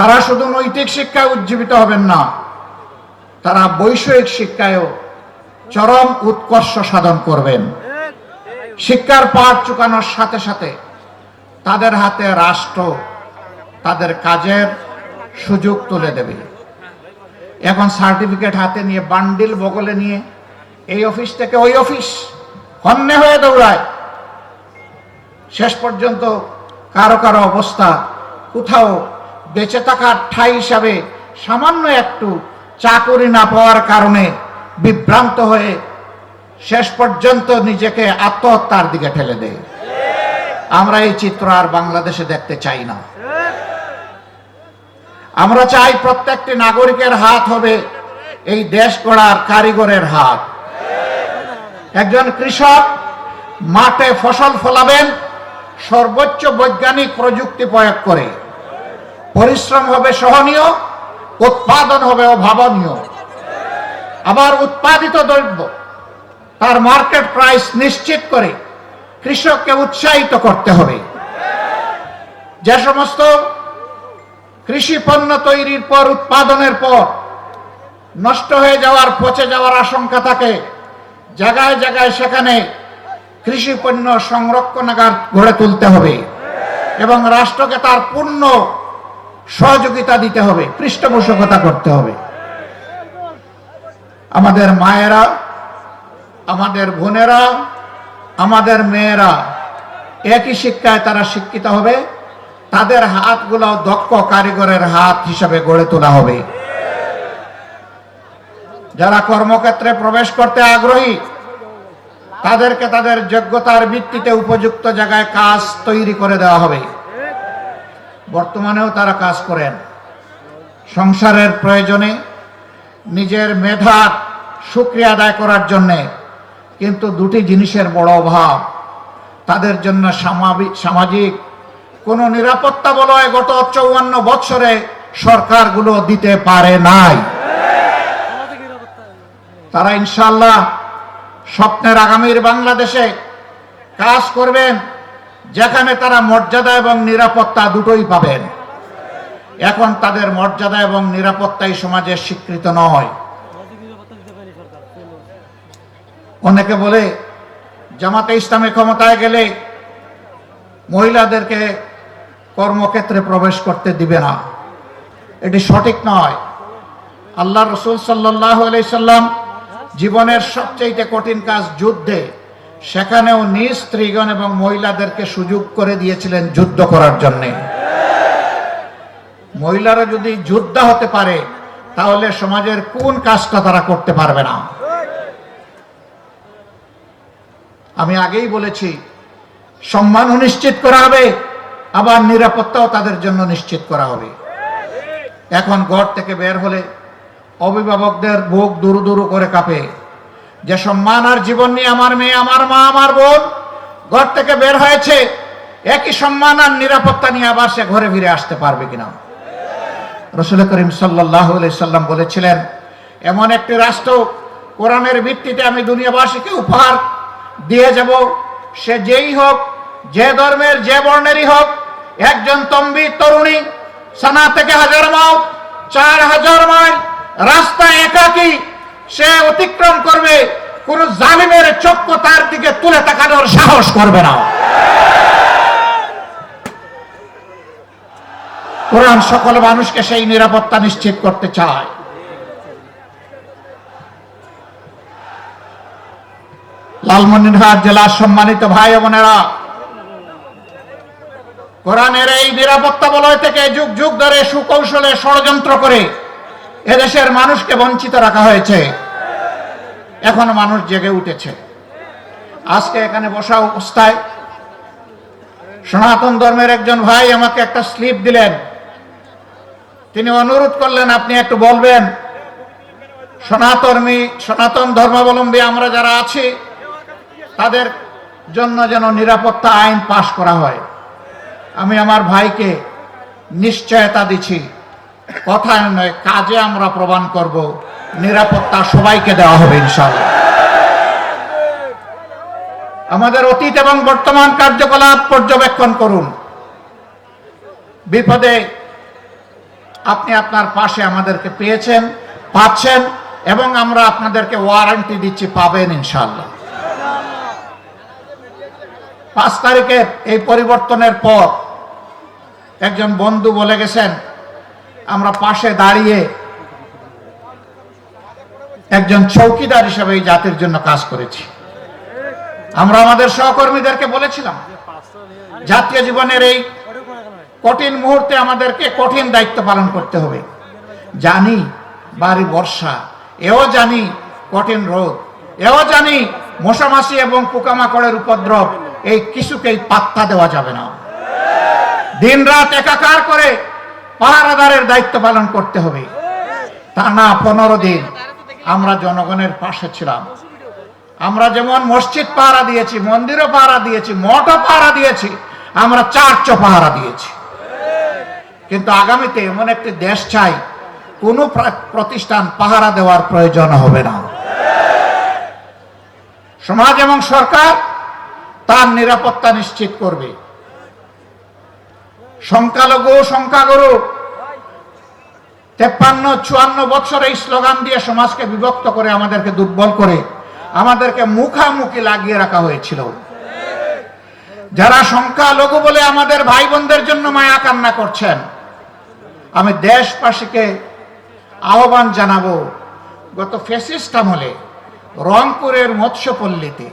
তারা শুধু নৈতিক শিক্ষায় উজ্জীবিত হবেন না, তারা বৈষয়িক শিক্ষায়ও চরম উৎকর্ষ সাধন করবেন। শিক্ষার পাঠ চুকানোর সাথে সাথে তাদের হাতে রাষ্ট্র তাদের কাজের সুযোগ তুলে দেবে। এখন সার্টিফিকেট হাতে নিয়ে বান্ডিল বগলে নিয়ে এই অফিস থেকে ওই অফিস হন্যে হয়ে দৌড়ায়। শেষ পর্যন্ত কারো কারো অবস্থা কোথাও বেঁচে থাকার ঠাঁই হিসাবে সামান্য একটু চাকরি না পাওয়ার কারণে বিভ্রান্ত হয়ে শেষ পর্যন্ত নিজেকে আত্মহত্যার দিকে ঠেলে দেয়। আমরা এই চিত্র আর বাংলাদেশে দেখতে চাই না। আমরা চাই প্রত্যেকটি নাগরিকের হাত হবে এই দেশ গড়ার কারিগরের হাত। একজন কৃষক মাঠে ফসল ফলাবেন সর্বোচ্চ বৈজ্ঞানিক প্রযুক্তি প্রয়োগ করে। পরিশ্রম হবে সহনীয়, উৎপাদন হবে অভাবনীয়। আবার উৎপাদিত দ্রব্য তার মার্কেট প্রাইস নিশ্চিত করে কৃষককে উৎসাহিত করতে হবে। যে সমস্ত কৃষি পণ্য তৈরির পর উৎপাদনের পর নষ্ট হয়ে যাওয়ার, পচে যাওয়ার আশঙ্কা থাকে, জায়গায় জায়গায় সেখানে কৃষি পণ্য সংরক্ষণাগার গড়ে তুলতে হবে এবং রাষ্ট্রকে তার পূর্ণ সহযোগিতা দিতে হবে, পৃষ্ঠপোষকতা করতে হবে। আমাদের মায়েরা, আমাদের বোনেরা, আমাদের মেয়েরা একই শিক্ষায় তারা শিক্ষিত হবে। তাদের হাতগুলো দক্ষ কারিগরের হাত হিসাবে গড়ে তোলা হবে। যারা কর্মক্ষেত্রে প্রবেশ করতে আগ্রহী তাদেরকে তাদের যোগ্যতার ভিত্তিতে উপযুক্ত জায়গায় কাজ তৈরি করে দেওয়া হবে। বর্তমানেও তারা কাজ করেন। সংসারের প্রয়োজনে, নিজের মেধার শুকরিয়া আদায় করার জন্যে, কিন্তু দুটি জিনিসের বড় অভাব। তাদের জন্য সামাজিক কোনো নিরাপত্তা বলয় গত 54 বছরে সরকারগুলো দিতে পারে নাই। তারা ইনশাআল্লাহ স্বপ্নের আগামীর বাংলাদেশে কাজ করবেন যেখানে তারা মর্যাদা এবং নিরাপত্তা দুটোই পাবেন। এখন তাদের মর্যাদা এবং নিরাপত্তাই সমাজে স্বীকৃত নয়। অনেকে বলে জামাতে ইসলামী ক্ষমতায় গেলে মহিলাদেরকে কর্মক্ষেত্রে প্রবেশ করতে দিবে না। এটি সঠিক নয়। আল্লাহ রসুল সাল্লাল্লাহু আলাইহি সাল্লাম জীবনের সবচেয়ে কঠিন কাজ যুদ্ধে, সেখানেও নিজ স্ত্রীগণ এবং মহিলাদেরকে সুযোগ করে দিয়েছিলেন যুদ্ধ করার জন্য। মহিলারা যদি যোদ্ধা হতে পারে তাহলে সমাজের কোন কাজটা তারা করতে পারবে না? আমি আগেই বলেছি, সম্মানও নিশ্চিত করা হবে, আবার নিরাপত্তাও তাদের জন্য নিশ্চিত করা হবে। এখন ঘর থেকে বের হলে অভিভাবকদের বুক দুরু দুরু করে কাঁপে যে সম্মান আর জীবন নিয়ে আমার মেয়ে, আমার মা, আমার বোন ঘর থেকে বের হয়েছে, একই সম্মান আর নিরাপত্তা নিয়ে আবার সে ঘরে ফিরে আসতে পারবে কিনা। রাসূল করিম সাল্লাল্লাহু আলাইহি সাল্লাম বলেছিলেন, এমন একটি রাষ্ট্র কোরআনের ভিত্তিতে আমি দুনিয়াবাসীকে উপহার দিয়ে যাব, সে যেই হোক, যে ধর্মের, যে বর্ণেরই হোক, একজন তম্বি তরুণী সানা থেকে 1000 মাইল, 4000 মাইল রাস্তা একাকী সে অতিক্রম করবে, কোন জালিমের চক্ষু তার দিকে তুলে তাকানোর সাহস করবে না। কোরআন সকল মানুষকে সেই নিরাপত্তা নিশ্চিত করতে চায়। লালমনিরহাট জেলার সম্মানিত ভাই বোনেরা, কোরআনের এই নিরাপত্তা বলয় থেকে যুগ যুগ ধরে সুকৌশলে ষড়যন্ত্র করে এদেশের মানুষকে বঞ্চিত রাখা হয়েছে। এখন মানুষ জেগে উঠেছে। আজকে এখানে বসা অবস্থায় সনাতন ধর্মের একজন ভাই আমাকে একটা স্লিপ দিলেন। তিনি অনুরোধ করলেন, আপনি একটু বলবেন সনাতন ধর্মাবলম্বী আমরা যারা আছি তাদের জন্য যেন নিরাপত্তা আইন পাশ করা হয়। আমি আমার ভাইকে নিশ্চয়তা দিচ্ছি, কথায় নয় কাজে আমরা প্রমাণ করব, নিরাপত্তা সবাইকে দেওয়া হবে ইনশাআল্লাহ। আমাদের অতীত এবং বর্তমান কার্যকলাপ পর্যবেক্ষণ করুন। বিপদে আপনি আপনার পাশে আমাদেরকে পেয়েছেন, পাচ্ছেন, এবং আমরা আপনাদেরকে ওয়ারেন্টি দিচ্ছি, পাবেন ইনশাআল্লাহ। 5 তারিখের এই পরিবর্তনের পর একজন বন্ধু বলে গেছেন, আমরা পাশে দাঁড়িয়ে একজন চৌকিদার হিসেবে এই জাতির জন্য কাজ করেছি। আমরা আমাদের সহকর্মীদেরকে বলেছিলাম, জাতীয় জীবনের এই কঠিন মুহূর্তে আমাদেরকে কঠিন দায়িত্ব পালন করতে হবে। জানি ভারী বর্ষা, এও জানি কঠিন রোদ, এও জানি মশামাছি এবং পোকামাকড়ের উপদ্রব, এই কিছুকেই পাত্তা দেওয়া যাবে না। দিন রাত একাকার করে পাহারাদারের দায়িত্ব পালন করতে হবে। টানা 15 দিন আমরা জনগণের পাশে ছিলাম। আমরা যেমন মসজিদ পাহারা দিয়েছি, মন্দিরও পাহারা দিয়েছি, মঠও পাহারা দিয়েছি, আমরা চার্চও পাহারা দিয়েছি। কিন্তু আগামীতে এমন একটি দেশ চাই, কোনো প্রতিষ্ঠান পাহারা দেওয়ার প্রয়োজন হবে না। সমাজ এবং সরকার তার নিরাপত্তা নিশ্চিত করবে। সংখ্যালঘু সংখ্যাগুরু 53-54 বছর এই স্লোগান দিয়ে সমাজকে বিভক্ত করে, আমাদেরকে দুর্বল করে, আমাদেরকে মুখামুখি লাগিয়ে রাখা হয়েছিল। যারা সংখ্যালঘু বলে আমাদের ভাই বোনদের জন্য মায়া কান্না করছেন, আমি দেশবাসীকে আহ্বান জানাবো, গত ফ্যাসিস্ট আমলে রংপুরের মৎস্যপল্লীতে,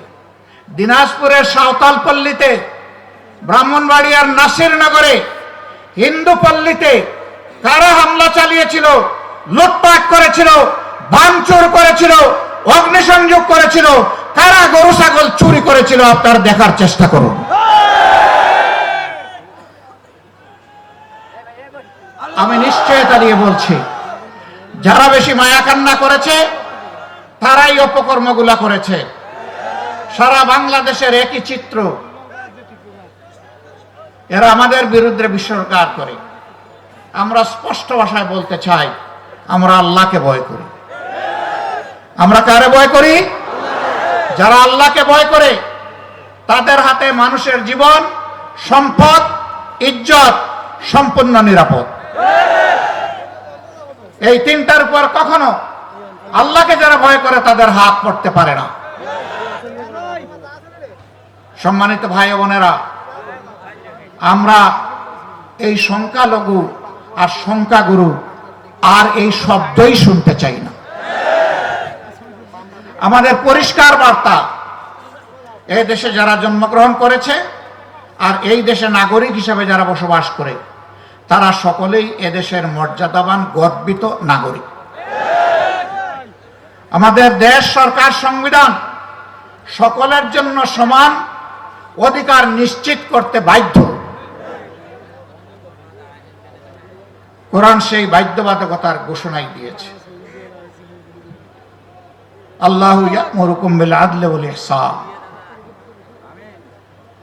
দিনাজপুরের সাঁওতালপল্লীতে, ব্রাহ্মণবাড়িয়ার নাসিরনগরে, হিন্দুপল্লীতে কারা হামলা চালিয়েছিল, লুটপাট করেছিল, ভাঙচুর করেছিল, অগ্নিসংযোগ করেছিল, কারা গরু ছাগল চুরি করেছিল, আপনারা দেখার চেষ্টা করুন। আমি নিশ্চয়তা দিয়ে বলছি, যারা বেশি মায়া কান্না করেছে তারাই অপকর্মগুলা করেছে। সারা বাংলাদেশের একই চিত্র, এরা আমাদের বিরুদ্ধে বিসর্গার করে। আমরা স্পষ্ট ভাষায় বলতে চাই, আমরা আল্লাহকে ভয় করি। আমরা কারে ভয় করি? যারা আল্লাহকে ভয় করে তাদের হাতে মানুষের জীবন, সম্পদ, ইজ্জত সম্পূর্ণ নিরাপদ। এই তিনটার উপর কখনো আল্লাহকে যারা ভয় করে তাদের হাত পড়তে পারে না। সম্মানিত ভাই বোনেরা, আমরা এই সংখ্যালঘু আর সংখ্যাগুরু আর এই শব্দই শুনতে চাই না। আমাদের পরিষ্কার বার্তা, এই দেশে যারা জন্মগ্রহণ করেছে আর এই দেশে নাগরিক হিসেবে যারা বসবাস করে, তারা সকলেই এদেশের মর্যাদাবান গর্বিত নাগরিক। আমাদের দেশ, সরকার, সংবিধান সকলের জন্য সমান অধিকার নিশ্চিত করতে বাধ্য। কোরআন সেই বাধ্যবাধকতার ঘোষণাই দিয়েছে। আল্লাহু ইয়া'মুরুকুম বিল আদলি ওয়াল ইহসান।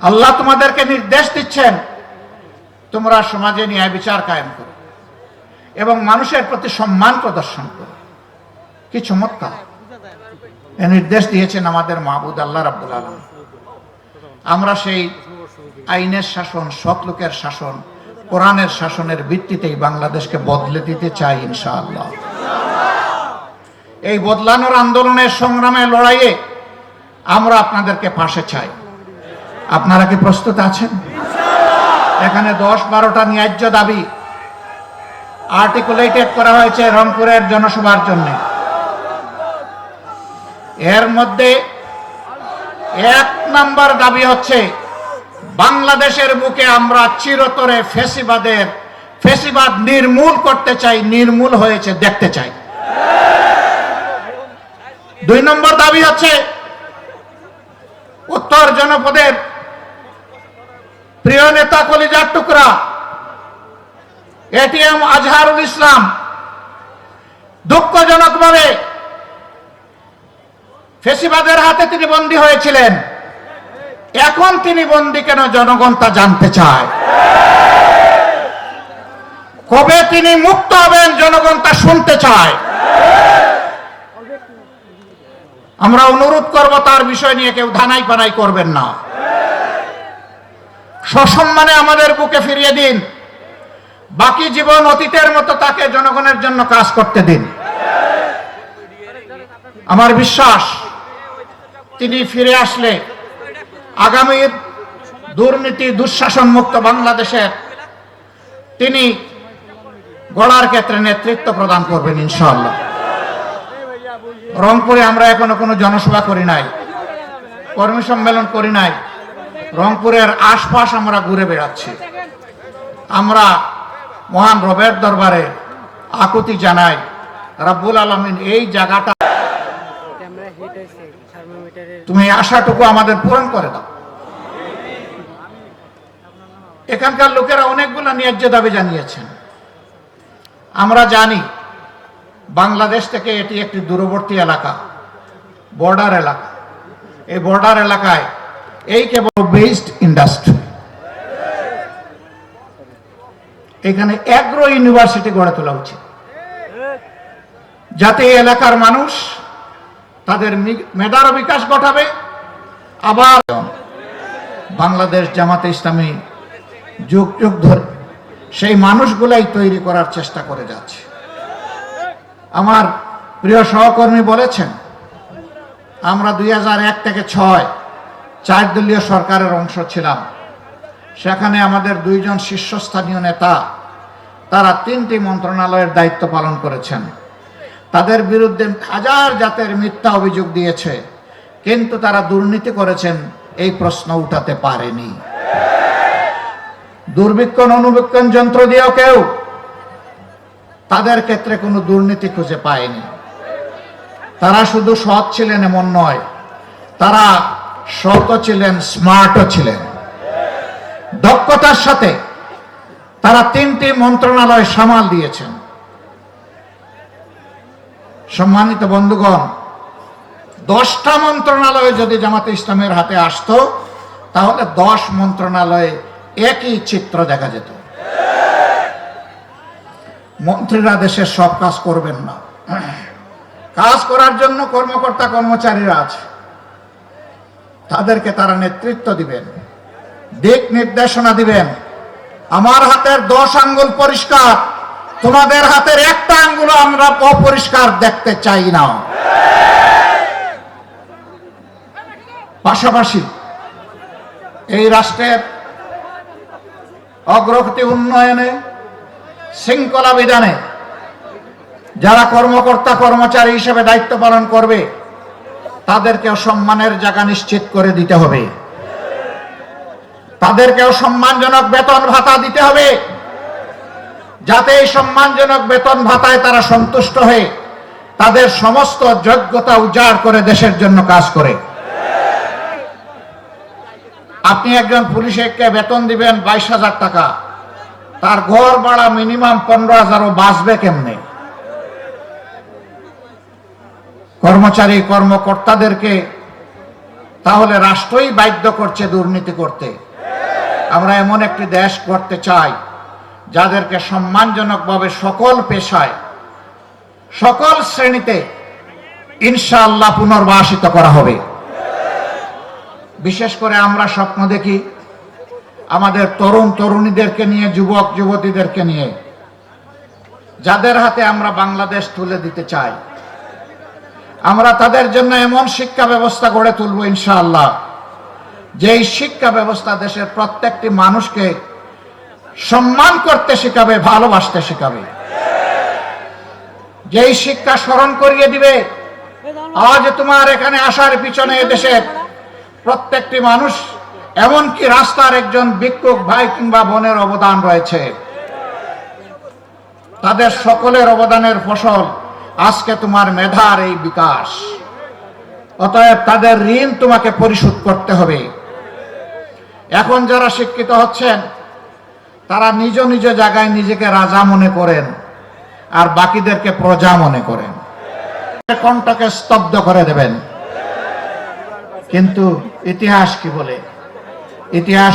আল্লাহ তোমাদেরকে নির্দেশ দিচ্ছেন, তোমরা সমাজে ন্যায় বিচার কায়েম করো এবং মানুষের প্রতি সম্মান প্রদর্শন করো। কি চমৎকার! এই নির্দেশ দিয়েছেন আমাদের মাহবুদ আল্লাহ রাব্বুল আলামিন। আমরা সেই আইনের শাসন, সৎ লোকের শাসন, কোরআনের শাসনের ভিত্তিতেই বাংলাদেশকে বদলে দিতে চাই ইনশাআল্লাহ। এই বদলানোর আন্দোলনের সংগ্রামে, লড়াইয়ে আমরা আপনাদেরকে পাশে চাই। আপনারা কি প্রস্তুত আছেন? এখানে 10-12টা ন্যায্য দাবি আর্টিকুলেটেড করা হয়েছে রংপুরের জনসভার জন্য। এর মধ্যে 1 নম্বর দাবি হচ্ছে, বাংলাদেশের বুকে আমরা চিরতরে ফ্যাসিবাদ নির্মূল করতে চাই, নির্মূল হয়েছে দেখতে চাই। 2 নম্বর দাবি হচ্ছে, উত্তর জনপদের প্রিয় নেতা, কলিজার টুকরা এটিএম আজহারুল ইসলাম দুঃখজনকভাবে ফ্যাসিবাদের হাতে তিনি বন্দী হয়েছিলেন। এখন তিনি বন্দী কেন, জনগণ তা জানতে চায়। কবে তিনি মুক্ত হবেন, জনগণ তা শুনতে চায়। আমরা অনুরোধ করব, তার বিষয় নিয়ে কেউ ধানাই পানাই করবেন না। সসম্মানে আমাদের বুকে ফিরিয়ে দিন। বাকি জীবন অতীতের মতো তাকে জনগণের জন্য কাজ করতে দিন। আমার বিশ্বাস তিনি ফিরে আসলে আগামীর দুর্নীতি দুঃশাসন মুক্ত বাংলাদেশের তিনি গড়ার ক্ষেত্রে নেতৃত্ব প্রদান করবেন ইনশাআল্লাহ। রংপুরে আমরা এখনো কোনো জনসভা করি নাই, কর্মী সম্মেলন করি নাই, রংপুরের আশপাশ আমরা ঘুরে বেড়াচ্ছি। আমরা মহান রবের দরবারে আকুতি জানাই, রব্বুল আলামিন এই জায়গাটা তুমি আশাটুকু আমাদের পূরণ করে দাও। এখানকার লোকেরা অনেকগুলো ন্যায্য দাবি জানিয়েছেন। আমরা জানি বাংলাদেশ থেকে এটি একটি দূরবর্তী এলাকা, বর্ডার এলাকা। এই বর্ডার এলাকায় এই কেবল বেসড ইন্ডাস্ট্রি, এখানে অ্যাগ্রো ইউনিভার্সিটি গড়ে তোলা উচিত, যাতে এই এলাকার মানুষ তাদের মেধার বিকাশ ঘটাবে। আবার বাংলাদেশ জামাতে ইসলামী যুগ যুগ ধরে সেই মানুষগুলাই তৈরি করার চেষ্টা করে যাচ্ছে। আমার প্রিয় সহকর্মী বলেছেন, আমরা 2001 থেকে 6 4 দলীয় সরকারের অংশ ছিলাম। সেখানে আমাদের 2 জন শীর্ষস্থানীয় নেতা, তারা 3টি মন্ত্রণালয়ের দায়িত্ব পালন করেছেন। তাদের বিরুদ্ধে হাজার জাতের মিথ্যা অভিযোগ দিয়েছে, কিন্তু তারা দুর্নীতি করেছেন এই প্রশ্ন উঠাতে পারেনি। দুর্বীক্ষণ অনুবীক্ষণ যন্ত্র দিয়েও কেউ তাদের ক্ষেত্রে কোনো দুর্নীতি খুঁজে পায়নি। তারা শুধু সৎ ছিলেন এমন নয়, তারা সৎ ছিলেন, স্মার্টও ছিলেন। দক্ষতার সাথে তারা 3টি মন্ত্রণালয় সামাল দিয়েছেন। সম্মানিত বন্ধুগণ, 10টা মন্ত্রণালয় যদি জামাতে ইসলামের হাতে আসতো, তাহলে 10 মন্ত্রণালয়ে একই চিত্র দেখা যেত। মন্ত্রীরা দেশের সব কাজ করবেন না, কাজ করার জন্য কর্মকর্তা কর্মচারীরা আছে, তাদেরকে তারা নেতৃত্ব দিবেন, দিক নির্দেশনা দিবেন। আমার হাতের 10 আঙ্গুল পরিষ্কার, তোমাদের হাতের একটা আঙ্গুল আমরা অপরিষ্কার দেখতে চাই না। পাশাপাশি এই রাষ্ট্রের অগ্রগতি উন্নয়নে, শৃঙ্খলা বিধানে যারা কর্মকর্তা কর্মচারী হিসেবে দায়িত্ব পালন করবে, তাদেরকেও সম্মানের জায়গা নিশ্চিত করে দিতে হবে। তাদেরকেও সম্মানজনক বেতন ভাতা দিতে হবে, যাতে এই সম্মানজনক বেতন ভাতায় তারা সন্তুষ্ট হয়ে তাদের সমস্ত যোগ্যতা উজাড় করে দেশের জন্য কাজ করে। আপনি একজন পুলিশকে বেতন দিবেন 22,000 টাকা, তার ঘর ভাড়া মিনিমাম 15,000, বাঁচবে কেমনে? কর্মচারী কর্মকর্তাদেরকে তাহলে রাষ্ট্রই বাধ্য করছে দুর্নীতি করতে। আমরা এমন একটি দেশ করতে চাই যাদেরকে সম্মানজনকভাবে সকল পেশায়, সকল শ্রেণীতে ইনশাআল্লাহ পুনর্বাসিত করা হবে। বিশেষ করে আমরা স্বপ্ন দেখি আমাদের তরুণ তরুণীদেরকে নিয়ে, যুবক যুবতীদেরকে নিয়ে, যাদের হাতে আমরা বাংলাদেশ তুলে দিতে চাই। আমরা তাদের জন্য এমন শিক্ষা ব্যবস্থা গড়ে তুলব ইনশাআল্লাহ, যেই শিক্ষা ব্যবস্থা দেশের প্রত্যেকটি মানুষকে সম্মান করতে শেখাবে, ভালোবাসতে শেখাবে। যেই শিক্ষা স্মরণ করিয়ে দিবে, আজ তোমার এখানে আসার পিছনে দেশের প্রত্যেকটি মানুষ, এমনকি রাস্তার একজন ভিক্ষুক ভাই কিংবা বোনের অবদান রয়েছে। তাদের সকলের অবদানের ফসল আজকে তোমার মেধার এই বিকাশ। অতএব তাদের ঋণ তোমাকে পরিশোধ করতে হবে। এখন যারা শিক্ষিত হচ্ছেন, তারা নিজ নিজ জায়গায় নিজেকে রাজা মনে করেন আর বাকিদেরকে প্রজা মনে করেন, কণ্ঠকে স্তব্ধ করে দেবেন। কিন্তু ইতিহাস কি বলে? ইতিহাস